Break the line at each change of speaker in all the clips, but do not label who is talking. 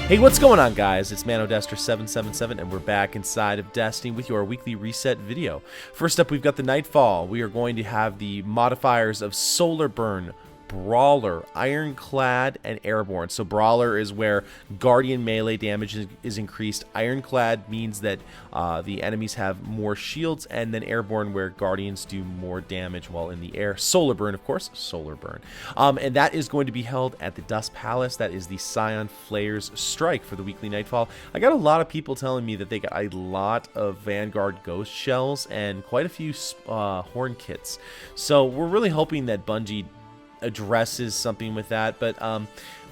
Hey, what's going on, guys? It's Mano 777, and we're back inside of Destiny with your weekly reset video. First up, we've got the Nightfall. We are going to have the modifiers of Solar Burn, Brawler, Ironclad, and Airborne. So Brawler is where Guardian melee damage is increased. Ironclad means that the enemies have more shields, and then Airborne where Guardians do more damage while in the air. Solar Burn, of course, Solar Burn. And that is going to be held at the Dust Palace. That is the Scion Flayer's Strike for the weekly Nightfall. I got a lot of people telling me that they got a lot of Vanguard Ghost Shells and quite a few Horn Kits. So we're really hoping that Bungie addresses something with that, but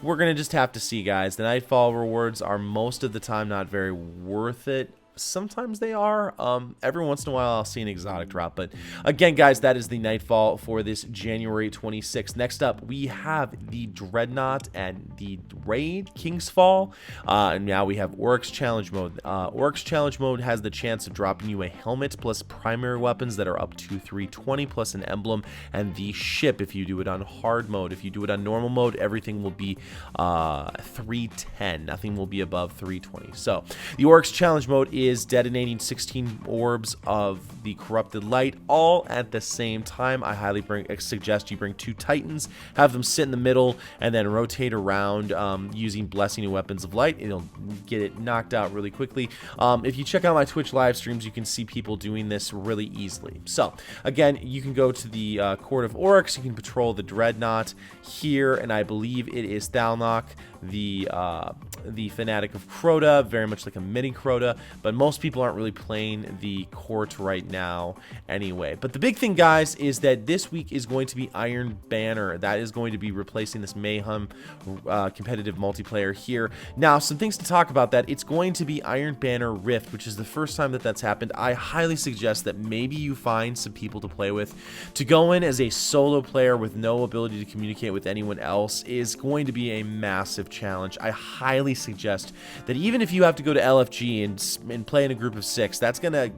we're gonna just have to see, guys. The Nightfall rewards are most of the time not very worth it. Sometimes they are. Every once in a while I'll see an exotic drop, but again, guys, that is the Nightfall for this January 26th. Next up, we have the Dreadnought and the Raid King's Fall, and now we have ORYX Challenge Mode. ORYX Challenge Mode has the chance of dropping you a helmet plus primary weapons that are up to 320 plus an emblem and the ship if you do it on hard mode. If you do it on normal mode, everything will be 310. Nothing will be above 320. So the ORYX Challenge Mode is detonating 16 orbs of the corrupted light all at the same time. I highly suggest you bring 2 Titans, have them sit in the middle, and then rotate around using Blessing and Weapons of Light. It'll get it knocked out really quickly. If you check out my Twitch live streams, you can see people doing this really easily. So again, you can go to the Court of ORYX. You can patrol the Dreadnought here, and I believe it is Thalnok, the Fanatic of Crota, very much like a mini Crota, but most people aren't really playing the court right now anyway. But the big thing, guys, is that this week is going to be Iron Banner. That is going to be replacing this Mayhem competitive multiplayer here. Now, some things to talk about that. It's going to be Iron Banner Rift, which is the first time that that's happened. I highly suggest that maybe you find some people to play with. To go in as a solo player with no ability to communicate with anyone else is going to be a massive challenge. I highly suggest that even if you have to go to LFG and play in a group of 6, that's going to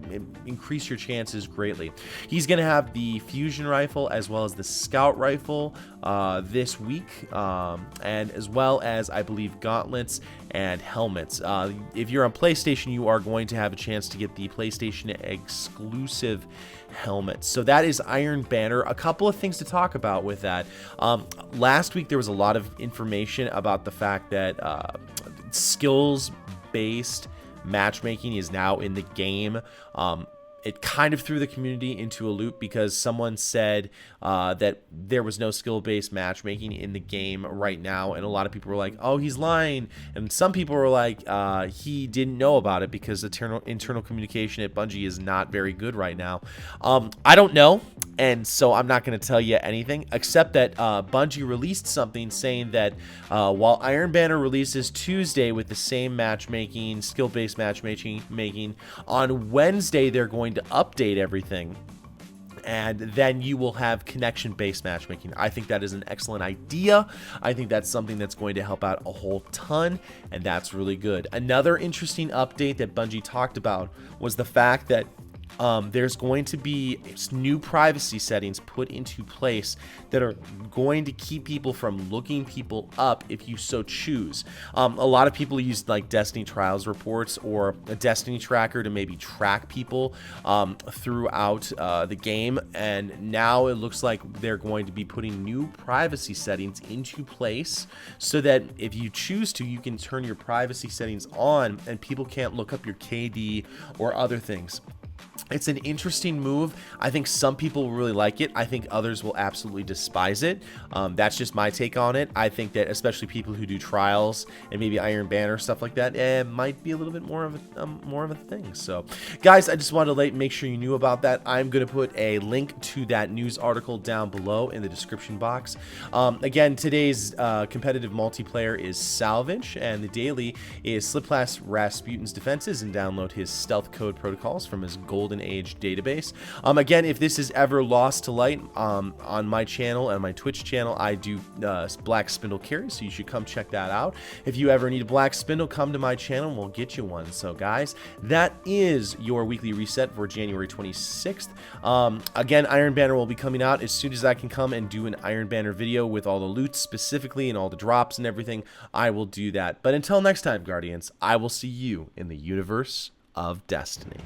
increase your chances greatly. He's going to have the fusion rifle as well as the scout rifle this week, and as well as, I believe, gauntlets and helmets. If you're on PlayStation, you are going to have a chance to get the PlayStation exclusive helmets. So that is Iron Banner. A couple of things to talk about with that. Last week there was a lot of information about the fact that skills-based matchmaking is now in the game. It kind of threw the community into a loop because someone said that there was no skill-based matchmaking in the game right now, and a lot of people were like, oh, he's lying, and some people were like, he didn't know about it because internal communication at Bungie is not very good right now. I don't know, and so I'm not going to tell you anything, except that Bungie released something saying that while Iron Banner releases Tuesday with the same matchmaking, skill-based matchmaking, on Wednesday they're going to update everything, and then you will have connection-based matchmaking. I think that is an excellent idea. I think that's something that's going to help out a whole ton, and that's really good. Another interesting update that Bungie talked about was the fact that there's going to be new privacy settings put into place that are going to keep people from looking people up if you so choose. A lot of people use like Destiny Trials reports or a Destiny tracker to maybe track people throughout the game, and now it looks like they're going to be putting new privacy settings into place so that if you choose to, you can turn your privacy settings on and people can't look up your KD or other things. It's an interesting move. I think some people will really like it. I think others will absolutely despise it. That's just my take on it. I think that especially people who do trials and maybe Iron Banner, stuff like that, it might be a little bit more of a thing. So, guys, I just wanted to make sure you knew about that. I'm going to put a link to that news article down below in the description box. Again, today's competitive multiplayer is Salvage, and the daily is Slip Class Rasputin's Defenses and download his stealth code protocols from his golden Golden Age database. Again, if this is ever lost to light, on my channel and my Twitch channel, I do black spindle carries, so you should come check that out. If you ever need a black spindle, come to my channel and we'll get you one. So guys, that is your weekly reset for January 26th. Again, Iron Banner will be coming out as soon as I can come and do an Iron Banner video with all the loot specifically and all the drops and everything. I will do that. But until next time, Guardians, I will see you in the universe of Destiny.